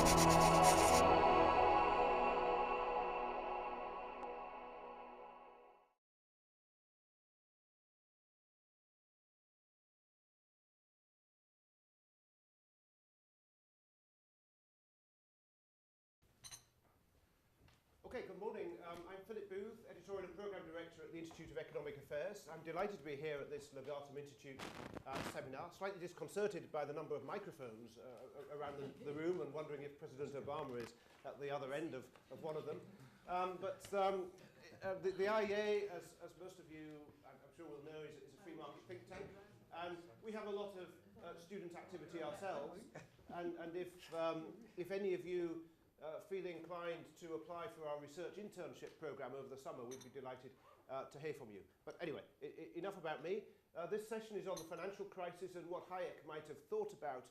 Okay, good morning. I'm Philip Booth, Editorial and Programme Director at the Institute of Economic Affairs. I'm delighted to be here at this Legatum Institute seminar, slightly disconcerted by the number of microphones around the room and wondering if President Obama is at the other end of one of them. The IEA, as most of you I'm sure will know, is a free market think tank. And we have a lot of student activity ourselves. And if any of you feel inclined to apply for our research internship program over the summer, we'd be delighted to hear from you. But anyway, enough about me. This session is on the financial crisis and what Hayek might have thought about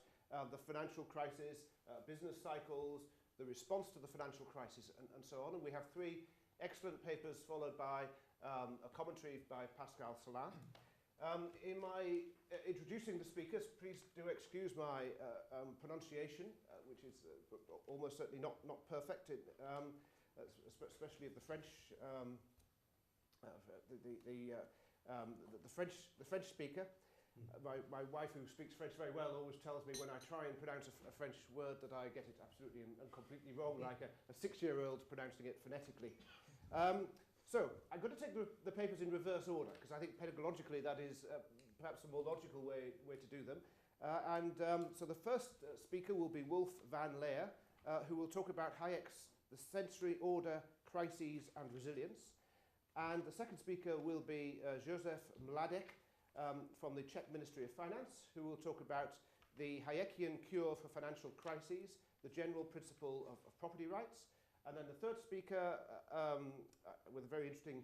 the financial crisis, business cycles, the response to the financial crisis, and so on. And we have three excellent papers followed by a commentary by Pascal Salin. In my introducing the speakers, please do excuse my pronunciation, which is almost certainly not perfect, especially of the French, the French speaker. My wife, who speaks French very well, always tells me when I try and pronounce a French word that I get it absolutely and completely wrong, like a 6-year-old pronouncing it phonetically. So I'm going to take the papers in reverse order, because I think pedagogically that is perhaps a more logical way to do them. So the first speaker will be Wolf van Leer, who will talk about Hayek's The Sensory Order, Crises and Resilience. And the second speaker will be Josef Mladek from the Czech Ministry of Finance, who will talk about the Hayekian cure for financial crises, the general principle of property rights. And then the third speaker, with a very interesting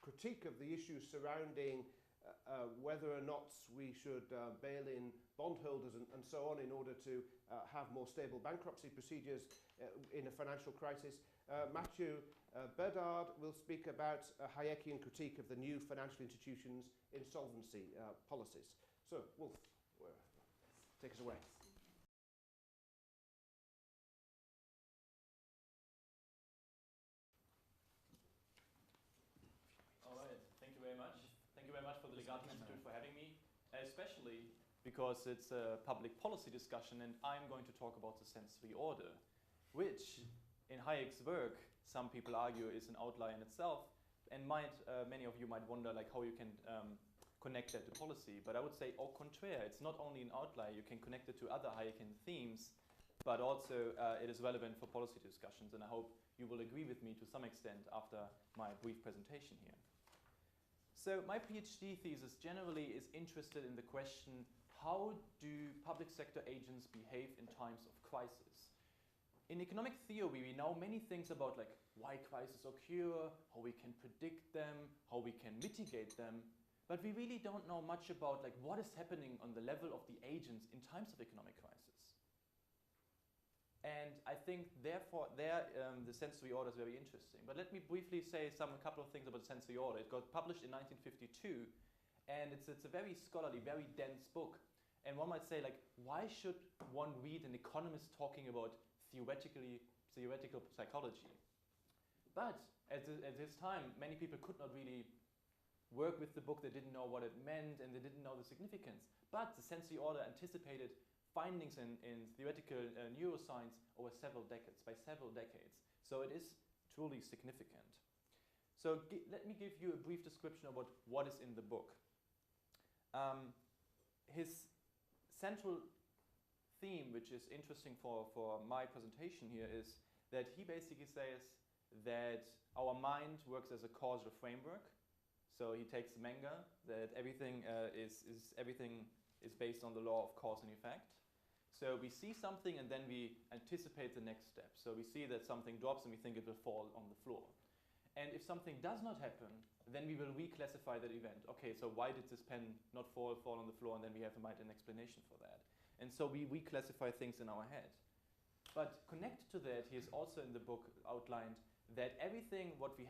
critique of the issues surrounding whether or not we should bail in bondholders and so on in order to have more stable bankruptcy procedures in a financial crisis. Mathieu Bedard will speak about a Hayekian critique of the new financial institutions' insolvency policies. So, Wolf, take us away. For the Legatum Institute for having me, especially because it's a public policy discussion and I'm going to talk about the sensory order, which in Hayek's work some people argue is an outlier in itself, and many of you might wonder like how you can connect that to policy. But I would say au contraire, it's not only an outlier, you can connect it to other Hayekian themes, but also it is relevant for policy discussions, and I hope you will agree with me to some extent after my brief presentation here. So my PhD thesis generally is interested in the question, how do public sector agents behave in times of crisis? In economic theory, we know many things about like why crises occur, how we can predict them, how we can mitigate them, but we really don't know much about like what is happening on the level of the agents in times of economic crisis. And I think therefore the sensory order is very interesting. But let me briefly say a couple of things about the sensory order. It got published in 1952, and it's a very scholarly, very dense book. And one might say, like, why should one read an economist talking about theoretical psychology? But at this time, many people could not really work with the book. They didn't know what it meant, and they didn't know the significance. But the sensory order anticipated findings in theoretical neuroscience over several decades. So it is truly significant. So let me give you a brief description about what is in the book. His central theme, which is interesting for my presentation here, is that he basically says that our mind works as a causal framework. So he takes Menger, that everything is based on the law of cause and effect. So we see something and then we anticipate the next step. So we see that something drops and we think it will fall on the floor. And if something does not happen, then we will reclassify that event. Okay, so why did this pen not fall on the floor? And then we have to find an explanation for that. And so we reclassify things in our head. But connected to that, he has also in the book outlined that everything what we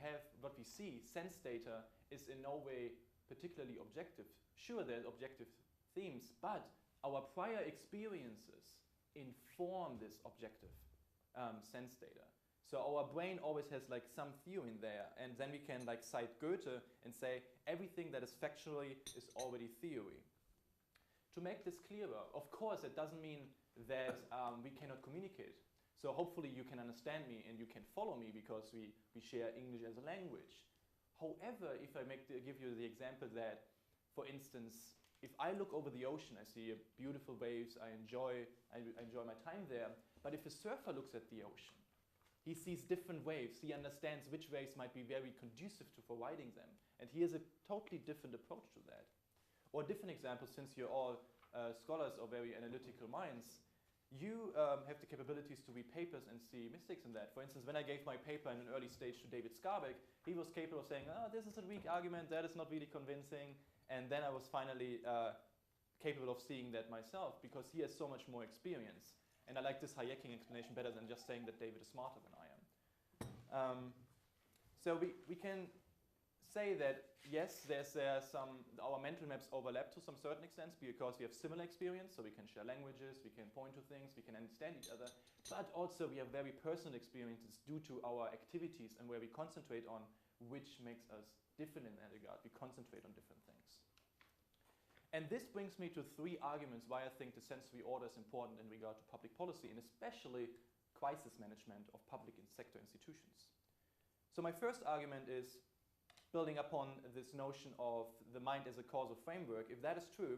see, sense data, is in no way particularly objective. Sure, there are objective themes, but our prior experiences inform this objective sense data. So our brain always has like some theory in there, and then we can like cite Goethe and say everything that is factually is already theory. To make this clearer, of course, it doesn't mean that we cannot communicate. So hopefully you can understand me and you can follow me because we share English as a language. However, if I give you the example that, for instance, if I look over the ocean, I see beautiful waves, I enjoy my time there, but if a surfer looks at the ocean, he sees different waves, he understands which waves might be very conducive to riding them, and he has a totally different approach to that. Or a different example, since you're all scholars or very analytical minds, you have the capabilities to read papers and see mistakes in that. For instance, when I gave my paper in an early stage to David Skarbek, he was capable of saying, oh, this is a weak argument, that is not really convincing, and then I was finally capable of seeing that myself because he has so much more experience. And I like this Hayekian explanation better than just saying that David is smarter than I am. So we can say that, yes, there's our mental maps overlap to some certain extent because we have similar experience, so we can share languages, we can point to things, we can understand each other, but also we have very personal experiences due to our activities and where we concentrate on, which makes us different in that regard. We concentrate on different things. And this brings me to 3 arguments why I think the sensory order is important in regard to public policy, and especially crisis management of public and sector institutions. So my first argument is building upon this notion of the mind as a causal framework. If that is true,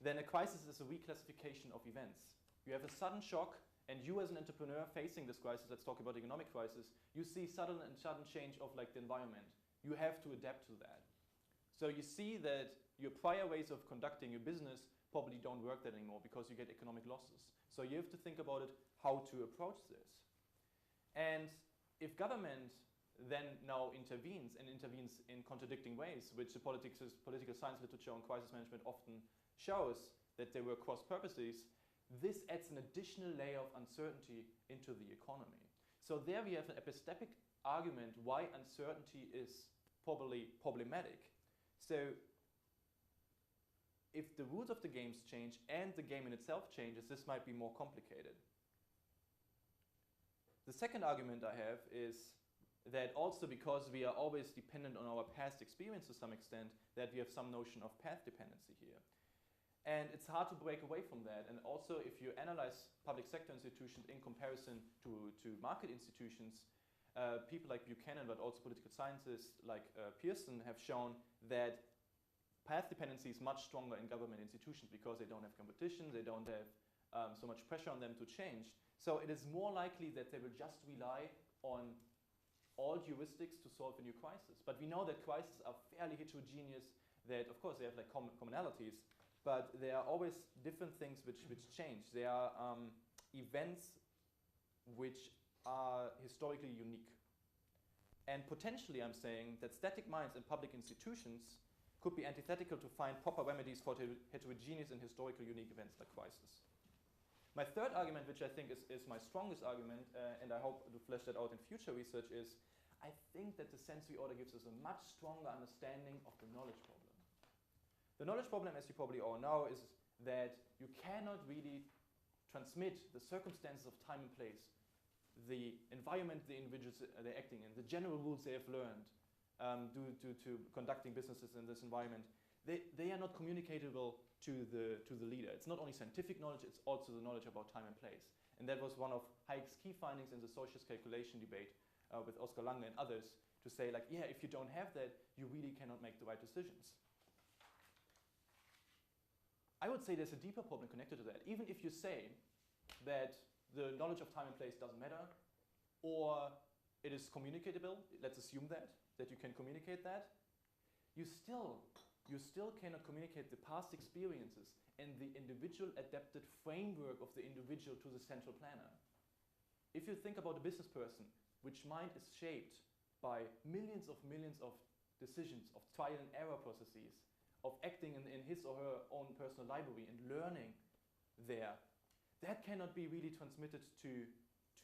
then a crisis is a reclassification of events. You have a sudden shock, and you as an entrepreneur facing this crisis, let's talk about economic crisis, you see sudden change of like the environment. You have to adapt to that. So you see that your prior ways of conducting your business probably don't work that anymore because you get economic losses. So you have to think about it, how to approach this. And if government then now intervenes in contradicting ways, which the political science literature on crisis management often shows that they were cross purposes, this adds an additional layer of uncertainty into the economy. So there we have an epistemic argument why uncertainty is probably problematic. So if the rules of the games change and the game in itself changes, this might be more complicated. The second argument I have is that also because we are always dependent on our past experience to some extent, that we have some notion of path dependency here. And it's hard to break away from that. And also if you analyze public sector institutions in comparison to market institutions, people like Buchanan, but also political scientists like Pearson have shown that path dependency is much stronger in government institutions because they don't have competition, they don't have so much pressure on them to change. So it is more likely that they will just rely on all heuristics to solve a new crisis. But we know that crises are fairly heterogeneous, that of course they have like commonalities, but there are always different things which change. There are events which are historically unique. And potentially I'm saying that static minds in public institutions could be antithetical to find proper remedies for heterogeneous and historically unique events like crisis. My third argument, which I think is my strongest argument, and I hope to flesh that out in future research, is I think that the sensory order gives us a much stronger understanding of the knowledge problem. The knowledge problem, as you probably all know, is that you cannot really transmit the circumstances of time and place, the environment the individuals they're acting in, the general rules they have learned due to conducting businesses in this environment. They are not communicatable to the leader. It's not only scientific knowledge, it's also the knowledge about time and place. And that was one of Hayek's key findings in the socialist calculation debate with Oskar Lange and others, to say like, yeah, if you don't have that, you really cannot make the right decisions. I would say there's a deeper problem connected to that. Even if you say that the knowledge of time and place doesn't matter, or it is communicatable, let's assume that you can communicate that, you still cannot communicate the past experiences and the individual adapted framework of the individual to the central planner. If you think about a business person, which mind is shaped by millions of decisions, of trial and error processes, of acting in his or her own personal library and learning there, that cannot be really transmitted to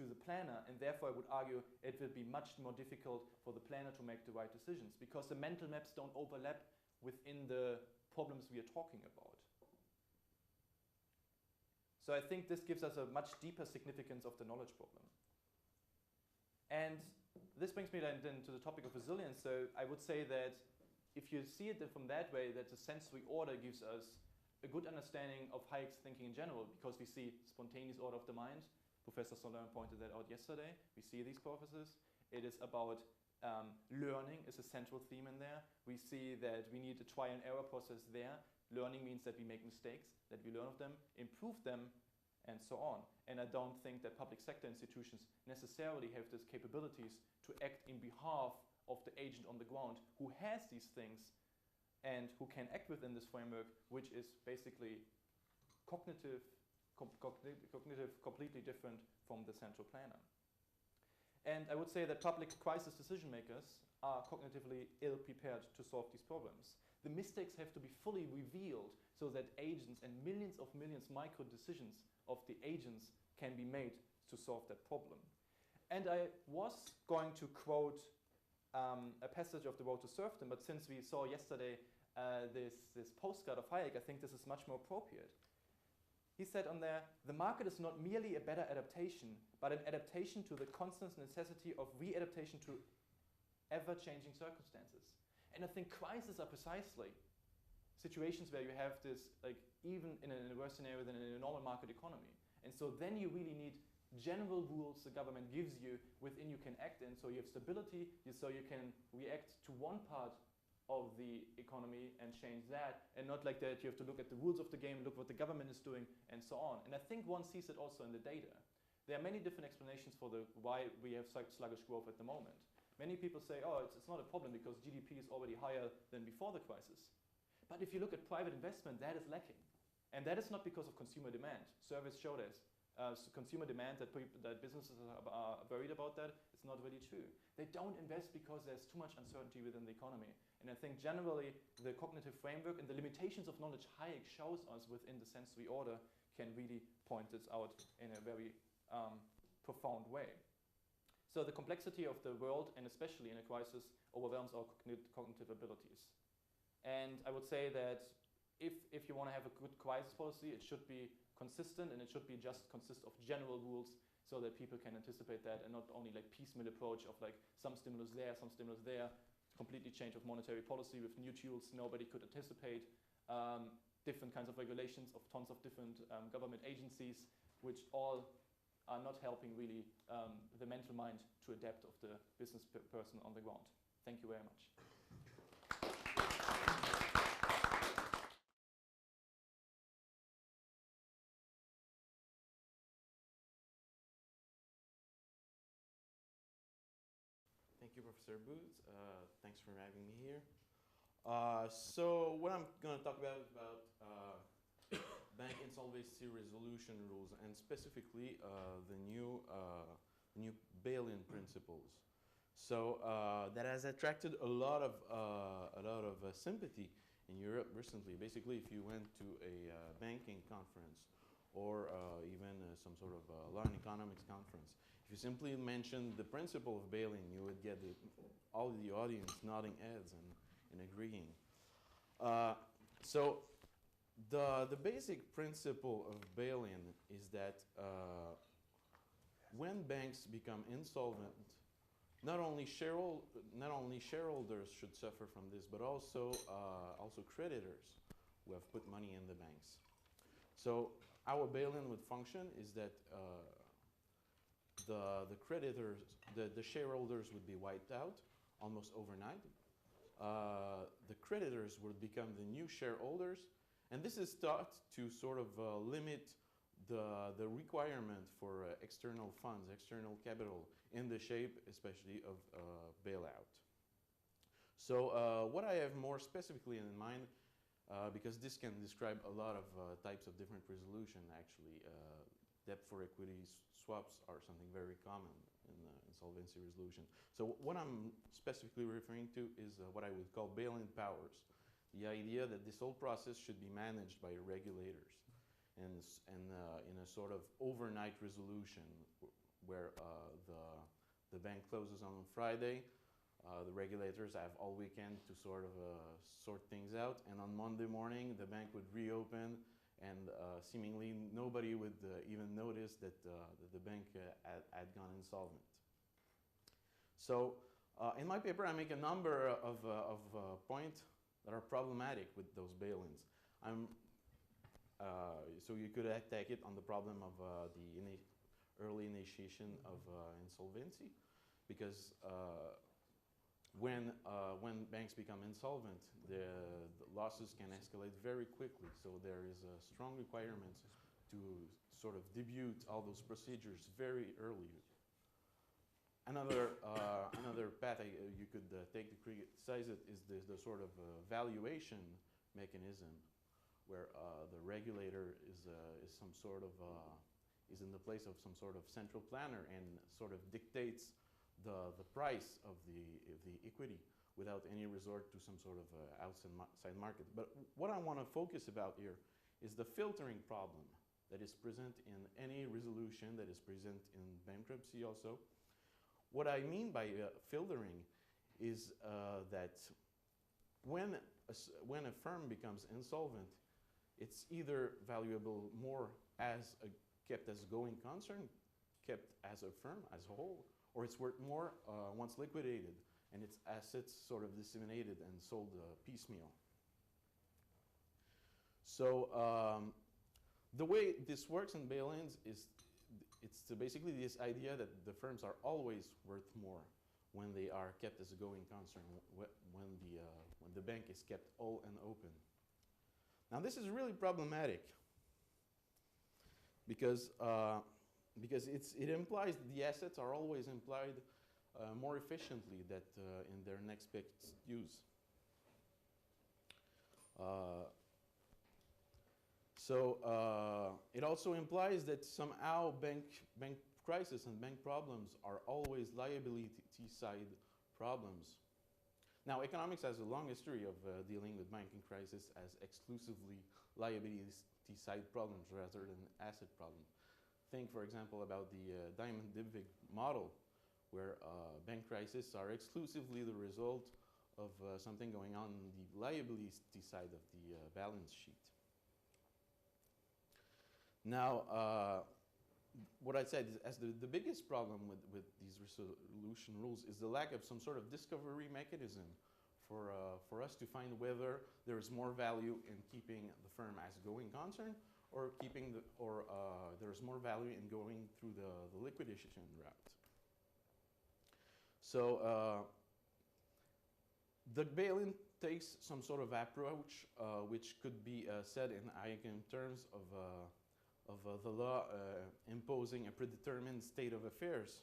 the planner, and therefore I would argue it will be much more difficult for the planner to make the right decisions because the mental maps don't overlap within the problems we are talking about. So I think this gives us a much deeper significance of the knowledge problem. And this brings me then to the topic of resilience. So I would say that if you see it from that way, that the sensory order gives us a good understanding of Hayek's thinking in general, because we see spontaneous order of the mind. Professor Solin pointed that out yesterday. We see these processes. It is about learning is a central theme in there. We see that we need a trial and error process there. Learning means that we make mistakes, that we learn of them, improve them, and so on. And I don't think that public sector institutions necessarily have these capabilities to act in behalf of the agent on the ground who has these things and who can act within this framework, which is basically cognitive, completely different from the central planner. And I would say that public crisis decision makers are cognitively ill-prepared to solve these problems. The mistakes have to be fully revealed so that agents and millions micro decisions of the agents can be made to solve that problem. And I was going to quote a passage of The Road to Serfdom, but since we saw yesterday this postcard of Hayek, I think this is much more appropriate. He said on there, "The market is not merely a better adaptation, but an adaptation to the constant necessity of readaptation to ever-changing circumstances." And I think crises are precisely situations where you have this, like even in a worse scenario than in a normal market economy. And so then you really need general rules the government gives you within you can act in, so you have stability, so you can react to one part of the economy and change that, and not like that you have to look at the rules of the game, look what the government is doing, and so on. And I think one sees it also in the data. There are many different explanations for why we have such sluggish growth at the moment. Many people say, oh, it's not a problem because GDP is already higher than before the crisis. But if you look at private investment, that is lacking. And that is not because of consumer demand. Surveys show this. Consumer demand, that businesses are worried about that, it's not really true. They don't invest because there's too much uncertainty within the economy. And I think generally the cognitive framework and the limitations of knowledge Hayek shows us within the sensory order can really point this out in a very profound way. So the complexity of the world, and especially in a crisis, overwhelms our cognitive abilities. And I would say that if you want to have a good crisis policy, it should be consistent, and it should be just consist of general rules so that people can anticipate that, and not only like piecemeal approach of like some stimulus there, completely change of monetary policy with new tools nobody could anticipate, different kinds of regulations of tons of different government agencies, which all are not helping really the mental mind to adapt of the business person on the ground. Thank you very much. Thank you, Professor Booth. Thanks for having me here. So what I'm going to talk about is bank insolvency resolution rules, and specifically the new bail-in principles. So that has attracted a lot of sympathy in Europe recently. Basically, if you went to a banking conference or even some sort of law and economics conference, if you simply mentioned the principle of bail-in, you would get all the audience nodding heads and agreeing. So the basic principle of bail-in is that when banks become insolvent, not only shareholders should suffer from this, but also creditors who have put money in the banks. So our bail-in would function is that the creditors, the shareholders would be wiped out almost overnight. The creditors would become the new shareholders, and this is thought to sort of limit the requirement for external funds, external capital, in the shape especially of bailout. So what I have more specifically in mind, because this can describe a lot of types of different resolution actually, debt for equity swaps are something very common in insolvency resolution. So what I'm specifically referring to is what I would call bail-in powers. The idea that this whole process should be managed by regulators and in a sort of overnight resolution where the bank closes on Friday, the regulators have all weekend to sort of sort things out, and on Monday morning the bank would reopen and seemingly nobody would even notice that the bank had gone insolvent. So in my paper, I make a number of points that are problematic with those bail-ins. So you could attack it on the problem of the early initiation of insolvency, because when banks become insolvent, the losses can escalate very quickly. So there is a strong requirement to sort of debut all those procedures very early. Another path you could take to criticize it is the sort of valuation mechanism, where the regulator is in the place of some sort of central planner and sort of dictates the price of the equity without any resort to some sort of outside market. But what I want to focus about here is the filtering problem that is present in any resolution, that is present in bankruptcy also. What I mean by filtering is that when a firm becomes insolvent, it's either valuable more as kept as a going concern, kept as a firm as a whole, or it's worth more once liquidated and its assets sort of disseminated and sold piecemeal. So the way this works in bail-ins is it's basically this idea that the firms are always worth more when they are kept as a going concern, when the bank is kept whole and open. Now this is really problematic because it implies that the assets are always implied more efficiently than in their next best use. It also implies that somehow bank crisis and bank problems are always liability side problems. Now, economics has a long history of dealing with banking crisis as exclusively liability side problems rather than asset problems. Think, for example, about the Diamond-Dybvig model, where bank crises are exclusively the result of something going on the liability side of the balance sheet. Now, what I said is, as the biggest problem with these resolution rules is the lack of some sort of discovery mechanism for us to find whether there is more value in keeping the firm as a going concern or there's more value in going through the liquidation route. So the bail-in takes some sort of approach which could be said in Hayek terms of the law imposing a predetermined state of affairs.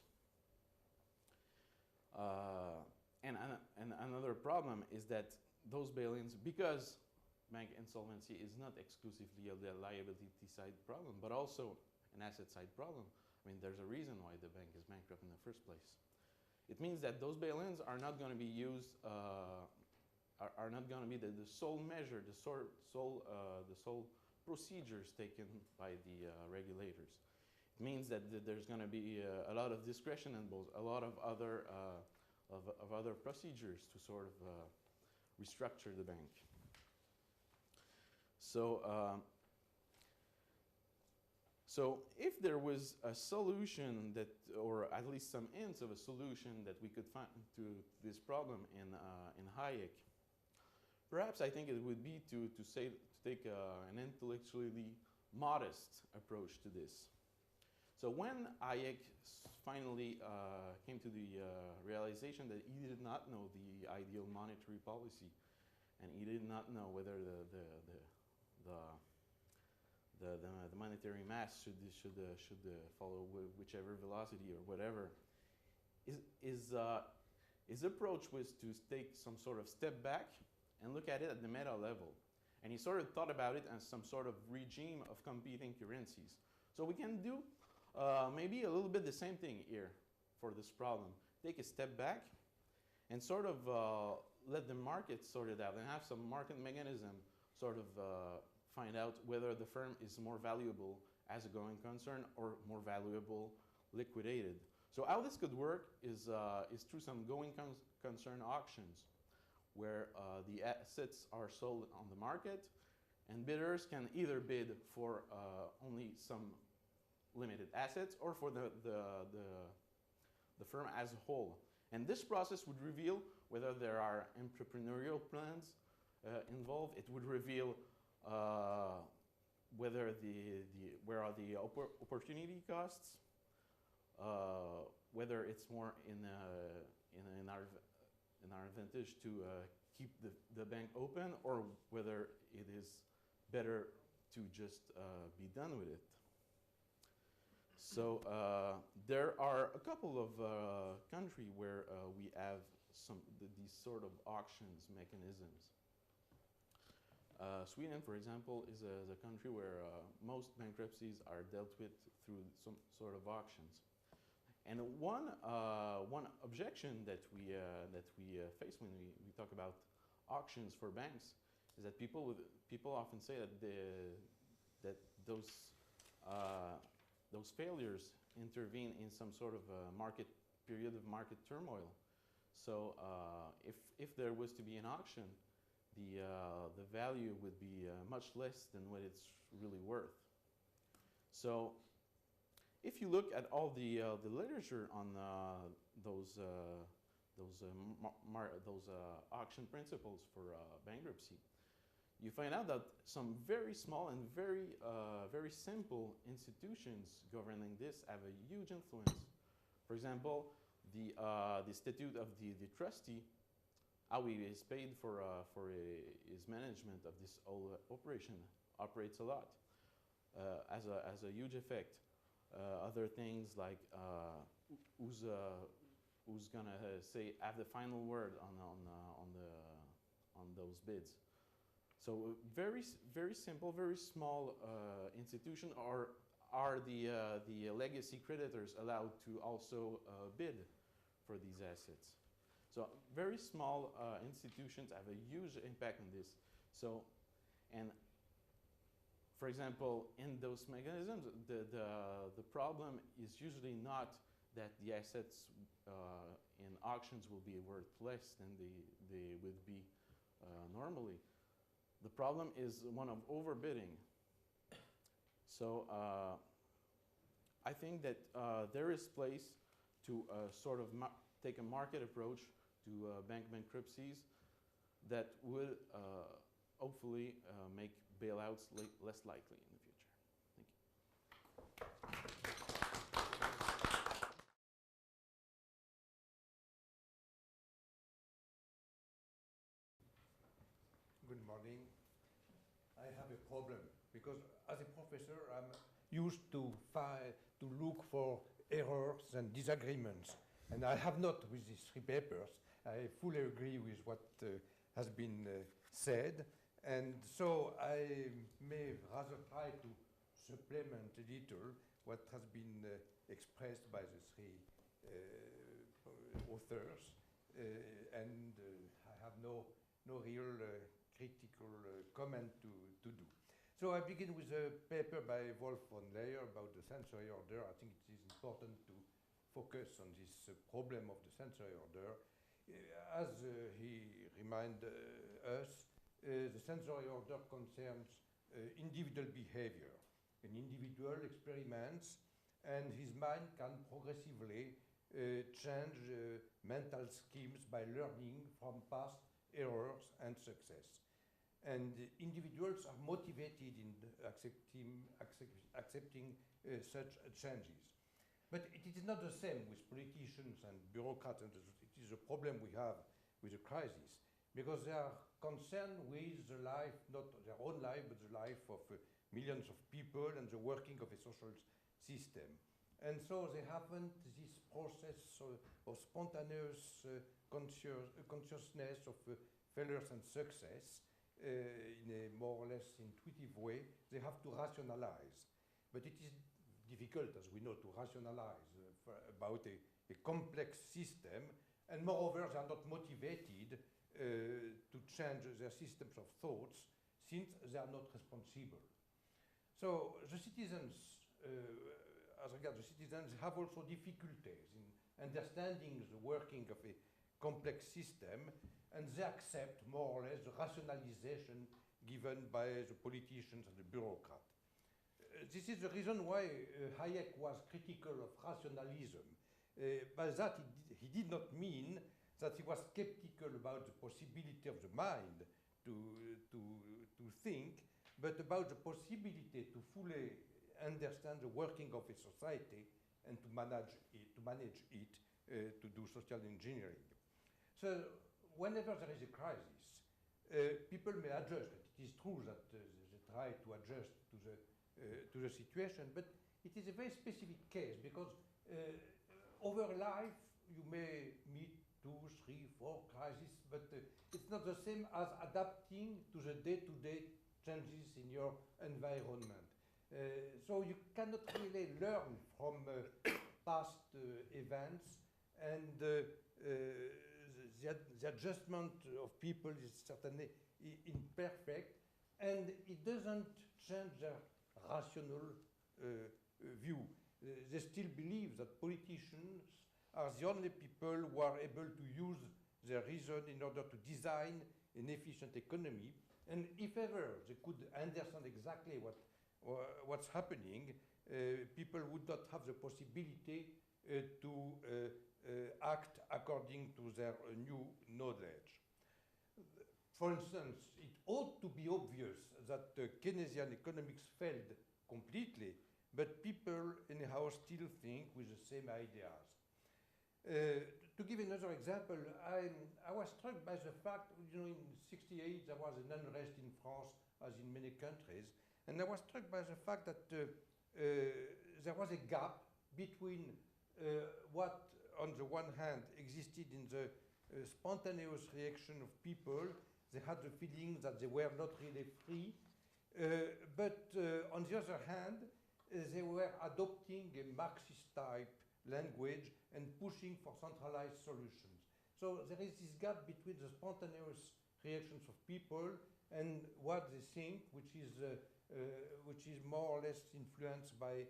And another problem is that those bail-ins, because bank insolvency is not exclusively a liability side problem, but also an asset side problem. I mean, there's a reason why the bank is bankrupt in the first place. It means that those bail-ins are not going to be used, are not going to be the sole measure, the sole procedures taken by the regulators. It means that there's going to be a lot of discretion and a lot of other procedures to sort of restructure the bank. So if there was a solution that, or at least some hints of a solution that we could find to this problem in Hayek, perhaps I think it would be to take an intellectually modest approach to this. So when Hayek finally came to the realization that he did not know the ideal monetary policy, and he did not know whether the monetary mass should follow whichever velocity or whatever, his approach was to take some sort of step back and look at it at the meta level. And he sort of thought about it as some sort of regime of competing currencies. So we can do maybe a little bit the same thing here for this problem. Take a step back and sort of let the market sort it out and have some market mechanism sort of find out whether the firm is more valuable as a going concern or more valuable liquidated. So how this could work is through some going concern auctions, where the assets are sold on the market And bidders can either bid for only some limited assets or for the firm as a whole. And this process would reveal whether there are entrepreneurial plans involved. It would reveal whether where are the opportunity costs, whether it's more in our advantage to keep the bank open, or whether it is better to just be done with it. So there are a couple of countries where we have these sort of auctions mechanisms. Sweden, for example, is a country where most bankruptcies are dealt with through some sort of auctions. And one objection that we face when we talk about auctions for banks is that people often say that those failures intervene in some sort of period of market turmoil. So if there was to be an auction, the value would be much less than what it's really worth. So if you look at all the literature on those auction principles for bankruptcy, you find out that some very small and very simple institutions governing this have a huge influence. For example, the statute of the trustee, how he is paid for his management of this whole operation, operates a lot, as a huge effect. Other things like who's gonna have the final word on those bids. So very simple, very small institution are the legacy creditors allowed to also bid for these assets. So very small institutions have a huge impact on this. So, and for example, in those mechanisms, the problem is usually not that the assets in auctions will be worth less than they would be normally. The problem is one of overbidding. So I think that there is place to sort of take a market approach to bank bankruptcies that would hopefully make bailouts less likely in the future. Thank you. Good morning. I have a problem because as a professor, I'm used to look for errors and disagreements, and I have not with these three papers. I fully agree with what has been said, and so I may rather try to supplement a little what has been expressed by the three authors, and I have no real critical comment to do. So I begin with a paper by Wolf von Leyer about the sensory order. I think it is important to focus on this problem of the sensory order. As he reminded us, the sensory order concerns individual behavior. An individual experiments and his mind can progressively change mental schemes by learning from past errors and success. And individuals are motivated in accepting such changes. But it is not the same with politicians and bureaucrats, and it is a problem we have with the crisis, because they are concerned with the life, not their own life, but the life of millions of people and the working of a social system. And so they haven't this process of spontaneous consciousness of failures and success in a more or less intuitive way. They have to rationalize. But it is difficult, as we know, to rationalize about a complex system, and moreover, they are not motivated to change their systems of thoughts since they are not responsible. So the citizens, as regards the citizens, have also difficulties in understanding the working of a complex system, and they accept more or less the rationalization given by the politicians and the bureaucrats. This is the reason why Hayek was critical of rationalism. By that, he did not mean that he was skeptical about the possibility of the mind to think, but about the possibility to fully understand the working of a society and to manage it, to do social engineering. So whenever there is a crisis, people may adjust. It is true that they try to adjust to the situation, but it is a very specific case because over life you may meet 2, 3, 4 crises, but it's not the same as adapting to the day-to-day changes in your environment. So you cannot really learn from past events, and the adjustment of people is certainly imperfect, and it doesn't change their rational view. They still believe that politicians are the only people who are able to use their reason in order to design an efficient economy, and if ever they could understand exactly what's happening, people would not have the possibility to act according to their new knowledge. For instance, it ought to be obvious that Keynesian economics failed completely, but people anyhow still think with the same ideas. To give another example, I was struck by the fact, in '68 there was an unrest in France, as in many countries, and I was struck by the fact that there was a gap between what, on the one hand, existed in the spontaneous reaction of people. They had the feeling that they were not really free, but on the other hand, they were adopting a Marxist-type language and pushing for centralized solutions. So there is this gap between the spontaneous reactions of people and what they think, which is more or less influenced by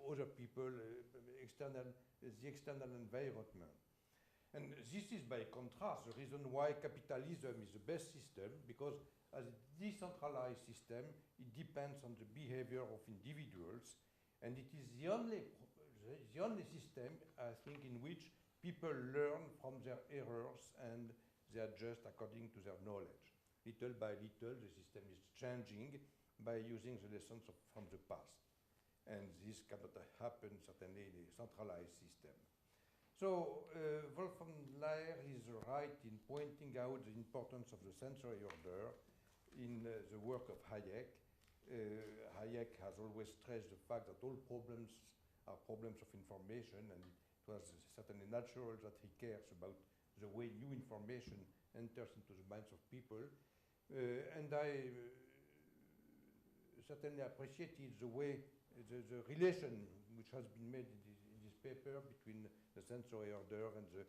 other people, the external environment. And this is, by contrast, the reason why capitalism is the best system, because as a decentralized system, it depends on the behavior of individuals, and it is the only system, I think, in which people learn from their errors and they adjust according to their knowledge. Little by little, the system is changing by using the lessons from the past. And this cannot happen, certainly, in a centralized system. So, Wolfgang Laer is right in pointing out the importance of the sensory order in the work of Hayek. Hayek has always stressed the fact that all problems are problems of information, and it was certainly natural that he cares about the way new information enters into the minds of people. And I certainly appreciated the way, the relation which has been made in this paper between the sensory order and the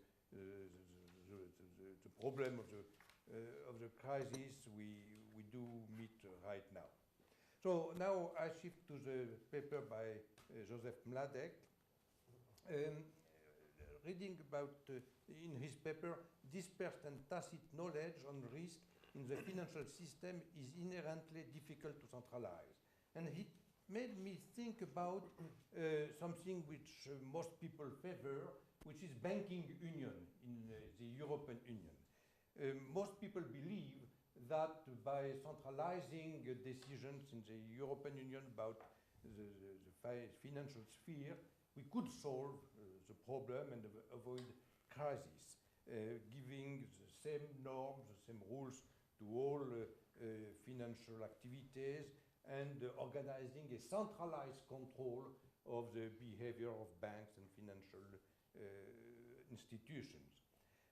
problem of the crisis we do meet right now. So now I shift to the paper by Joseph Mladek. Reading about, in his paper, dispersed and tacit knowledge on risk in the financial system is inherently difficult to centralize. And it made me think about something which most people favor, which is banking union in the European Union. Most people believe that by centralizing decisions in the European Union about the financial sphere, we could solve the problem and avoid crisis, giving the same norms, the same rules to all financial activities, and organizing a centralized control of the behavior of banks and financial institutions.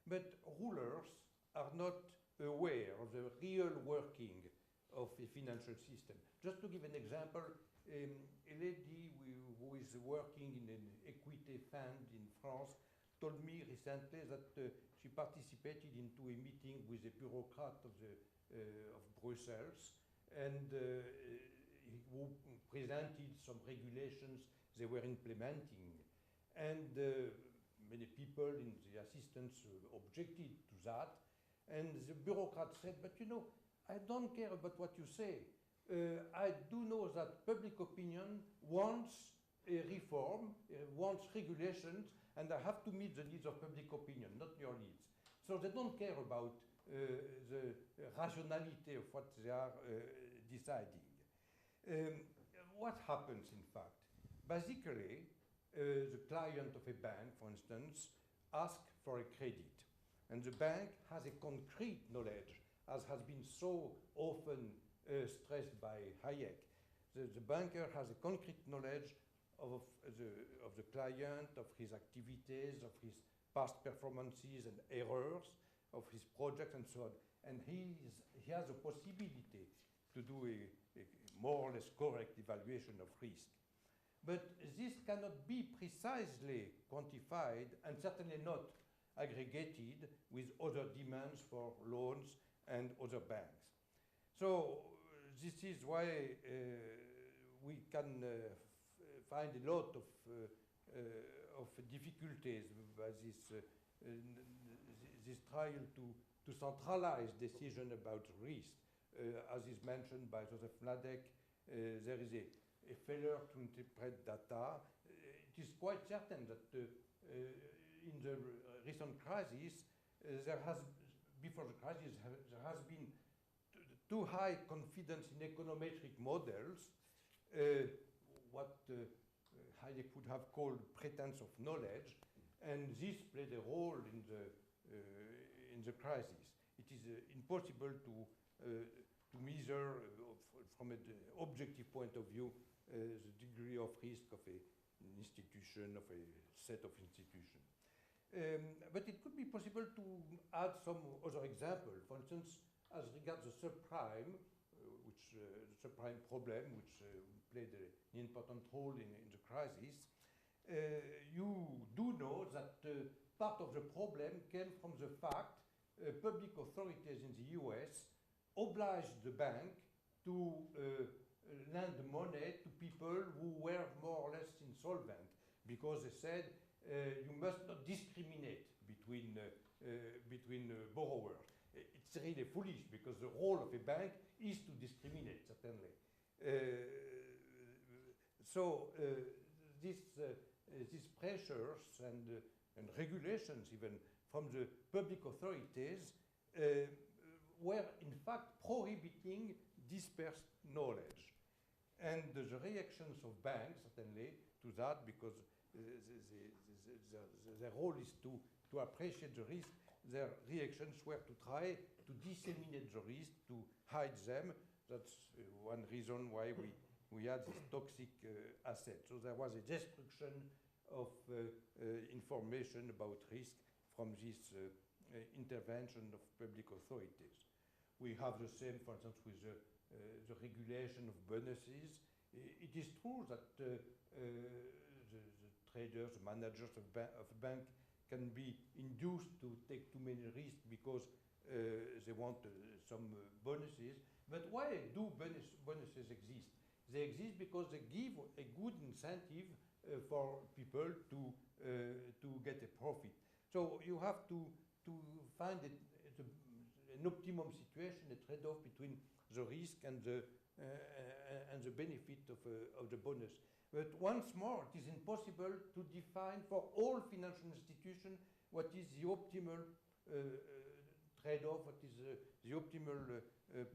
But rulers are not aware of the real working of a financial system. Just to give an example, a lady who is working in an equity fund in France told me recently that she participated into a meeting with a bureaucrat of Brussels, and who presented some regulations they were implementing. And many people in the assistance objected to that. And the bureaucrat said, but I don't care about what you say. I do know that public opinion wants a reform, wants regulations, and I have to meet the needs of public opinion, not your needs. So they don't care about the rationality of what they are deciding. What happens, in fact? Basically, the client of a bank, for instance, asks for a credit. And the bank has a concrete knowledge, as has been so often stressed by Hayek. The banker has a concrete knowledge of the client, of his activities, of his past performances and errors, of his project and so on. And he has a possibility to do a more or less correct evaluation of risk. But this cannot be precisely quantified and certainly not aggregated with other demands for loans and other banks. So this is why we can find a lot of difficulties by this trial to centralize decision about risk. As is mentioned by Joseph Mladek, there is a failure to interpret data. It is quite certain that in the recent crisis, before the crisis, there has been too high confidence in econometric models, what Hayek would have called pretense of knowledge, and this played a role in the crisis. It is impossible to measure from an objective point of view the degree of risk of an institution, of a set of institutions. But it could be possible to add some other examples. For instance, as regards the subprime, the subprime problem, which played an important role in the crisis, you do know that part of the problem came from the fact public authorities in the US obliged the bank to lend money to people who were more or less insolvent, because they said you must not discriminate between borrowers. It's really foolish, because the role of a bank is to discriminate, certainly. These pressures and regulations, even from the public authorities, were in fact prohibiting dispersed knowledge. And the reactions of banks, certainly, to that, because their role is to appreciate the risk, their reactions were to try to disseminate the risk, to hide them. That's one reason why we had this toxic asset. So there was a destruction of information about risk from this intervention of public authorities. We have the same, for instance, with the regulation of bonuses. It is true that the traders, the managers of a bank can be induced to take too many risks because they want some bonuses. But why do bonuses exist? They exist because they give a good incentive for people to get a profit. So you have to find an optimum situation, a trade-off between the risk and the benefit of the bonus. But once more, it is impossible to define for all financial institutions what is the optimal trade-off, what is the optimal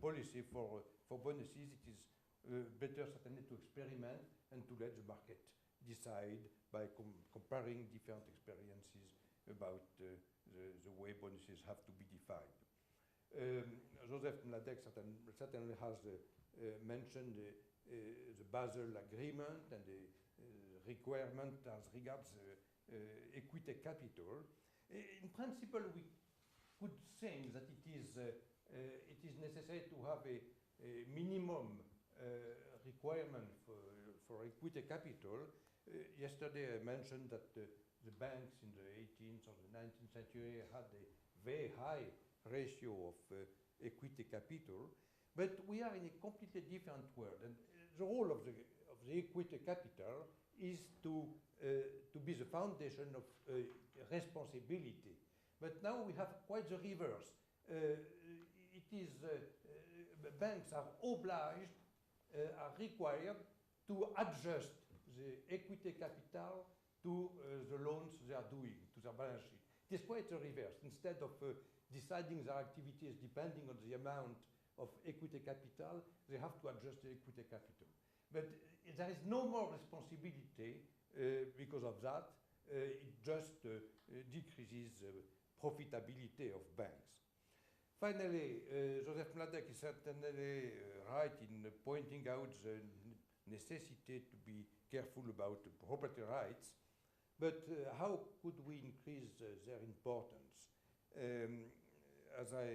policy for bonuses. It is better certainly to experiment and to let the market decide by comparing different experiences about the way bonuses have to be defined. Joseph Mladek certainly has mentioned the Basel Agreement and the requirement as regards equity capital. In principle, we could think that it is necessary to have a minimum requirement for equity capital. Yesterday I mentioned that the banks in the 18th or the 19th century had a very high ratio of equity capital, but we are in a completely different world, and the role of the equity capital is to be the foundation of responsibility. But now we have quite the reverse. It is banks are obliged, are required to adjust the equity capital to the loans they are doing, to their balance sheet. It is quite the reverse. Instead of deciding their activities depending on the amount of equity capital, they have to adjust the equity capital. But there is no more responsibility because of that. It just decreases profitability of banks. Finally, Joseph Mladek is certainly right in pointing out the necessity to be careful about property rights. But how could we increase their importance? As I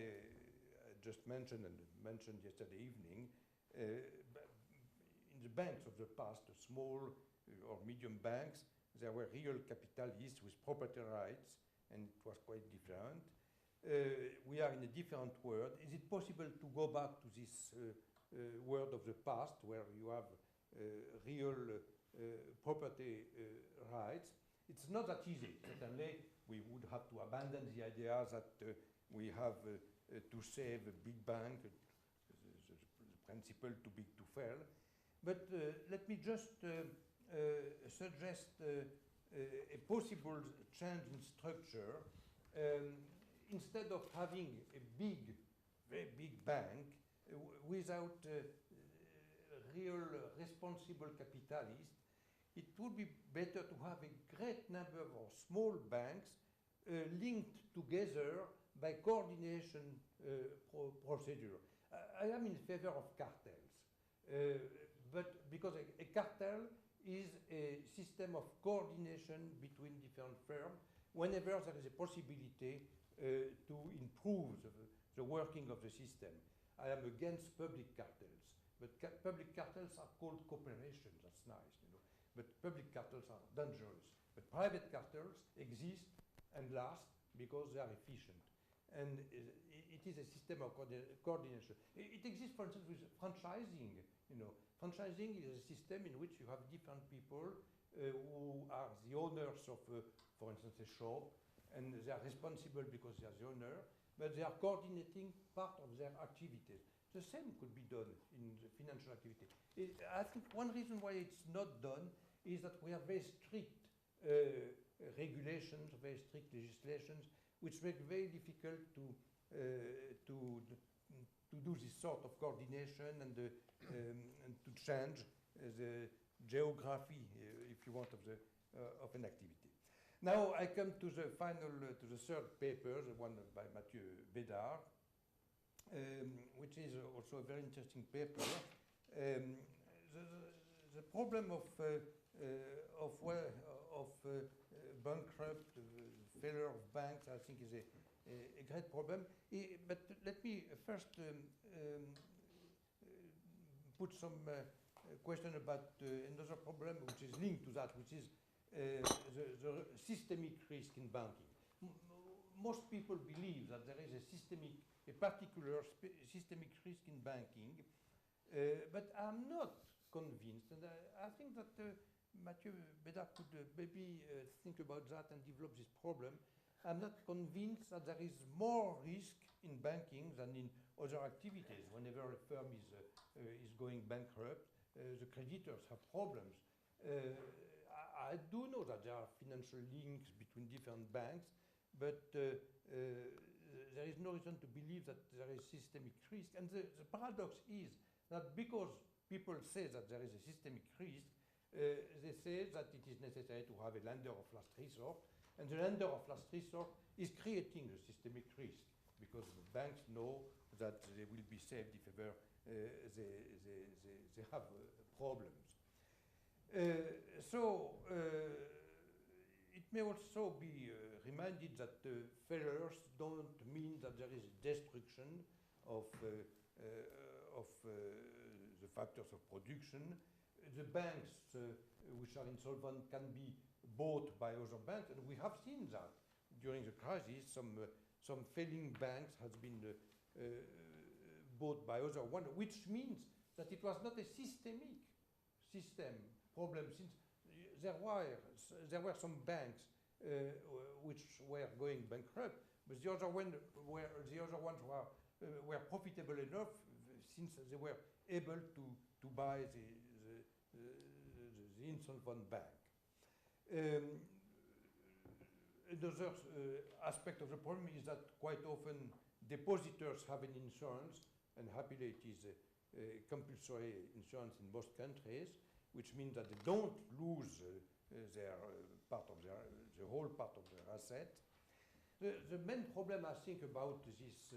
just mentioned and mentioned yesterday evening, in the banks of the past, the small or medium banks, there were real capitalists with property rights, and it was quite different. We are in a different world. Is it possible to go back to this world of the past where you have real property rights? It's not that easy. Certainly, we would have to abandon the idea that we have to save a big bank, the principle too big to fail. But let me just suggest a possible change in structure. Instead of having a very big bank without real responsible capitalists, it would be better to have a great number of small banks linked together by coordination procedure. I am in favor of cartels, but because a cartel is a system of coordination between different firms whenever there is a possibility to improve the working of the system. I am against public cartels, but public cartels are called cooperation. That's nice, you know. But public cartels are dangerous. But private cartels exist and last because they are efficient. And it is a system of coordination. It exists, for instance, with franchising. You know, franchising is a system in which you have different people who are the owners of, for instance, a shop, and they are responsible because they are the owner, but they are coordinating part of their activities. The same could be done in the financial activity. I think one reason why it's not done is that we have very strict regulations, very strict legislations, which make it very difficult to do this sort of coordination and to change the geography, if you want, of an activity. Now I come to the third paper, the one by Mathieu Bédard, which is also a very interesting paper. The problem of bankrupt, failure of banks, I think, is a great problem. But let me first put some question about another problem which is linked to that, which is the systemic risk in banking. Most people believe that there is a particular systemic risk in banking, but I'm not convinced, and I think that Mathieu Bédard could maybe think about that and develop this problem. I'm not convinced that there is more risk in banking than in other activities. Whenever a firm is going bankrupt, the creditors have problems. I do know that there are financial links between different banks, but there is no reason to believe that there is systemic risk. And the paradox is that because people say that there is a systemic risk, they say that it is necessary to have a lender of last resort, and the lender of last resort is creating a systemic risk because the banks know that they will be saved if ever they have problems. So it may also be reminded that failures don't mean that there is destruction of the factors of production. The banks which are insolvent can be bought by other banks, and we have seen that during the crisis. Some failing banks has been bought by other one, which means that it was not a systemic system problem, since there were some banks which were going bankrupt, but the other ones were profitable enough since they were able to buy the insolvent bank. Another aspect of the problem is that quite often depositors have an insurance, and happily it is compulsory insurance in most countries, which means that they don't lose their part of the whole part of their asset. The main problem I think about this,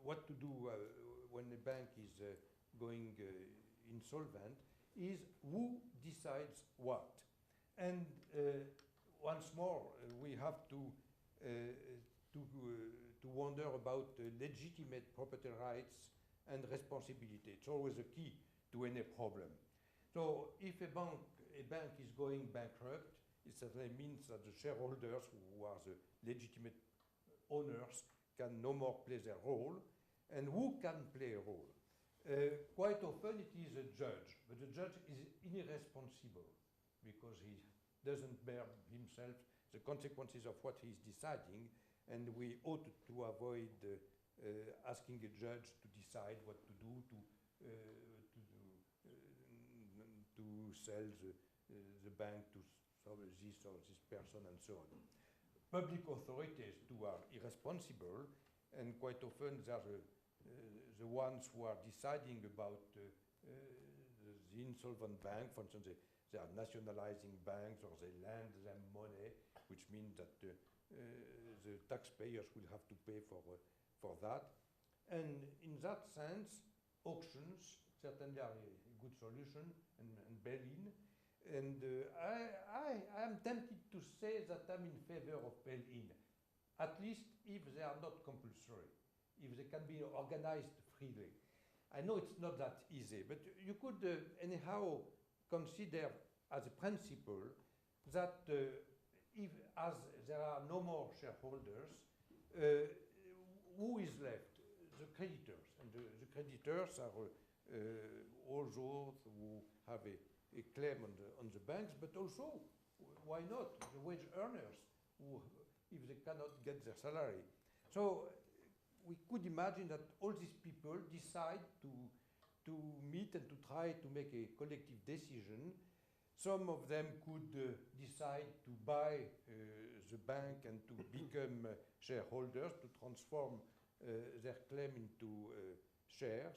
what to do when a bank is going insolvent, is who decides what. And once more, we have to wonder about legitimate property rights and responsibility. It's always a key to any problem. So if a bank is going bankrupt, it certainly means that the shareholders, who are the legitimate owners, can no more play their role. And who can play a role? Quite often it is a judge, but the judge is irresponsible because he doesn't bear himself the consequences of what he's deciding, and we ought to avoid asking a judge to decide what to do to sell the bank to this or this person and so on. Public authorities too are irresponsible, and quite often they are the ones who are deciding about the insolvent bank. For instance, they are nationalizing banks, or they lend them money, which means that the taxpayers will have to pay for that. And in that sense, auctions certainly are a good solution, and bail-in. And I am tempted to say that I'm in favor of bail-in, at least if they are not compulsory, if they can be organized freely. I know it's not that easy, but you could anyhow consider as a principle that if, as there are no more shareholders, who is left? The creditors. And the creditors are all those who have a claim on the banks, but also, why not, the wage earners, who, if they cannot get their salary. So we could imagine that all these people decide to meet and to try to make a collective decision. Some of them could decide to buy the bank and to become shareholders, to transform their claim into shares,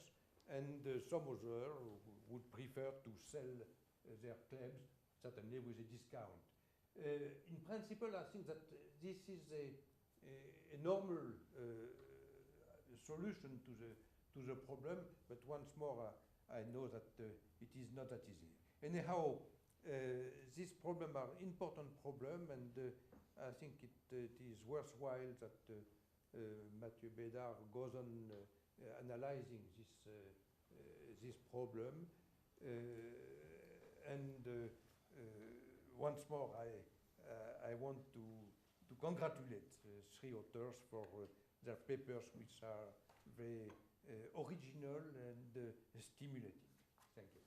and some others would prefer to sell their claims, certainly with a discount. In principle, I think that this is a normal solution to the problem, but once more, I know that it is not that easy. Anyhow, these problems are important problems, and I think it is worthwhile that Mathieu Bédard goes on analyzing this problem. And once more, I want to congratulate three authors for their papers, which are very original and stimulating. Thank you.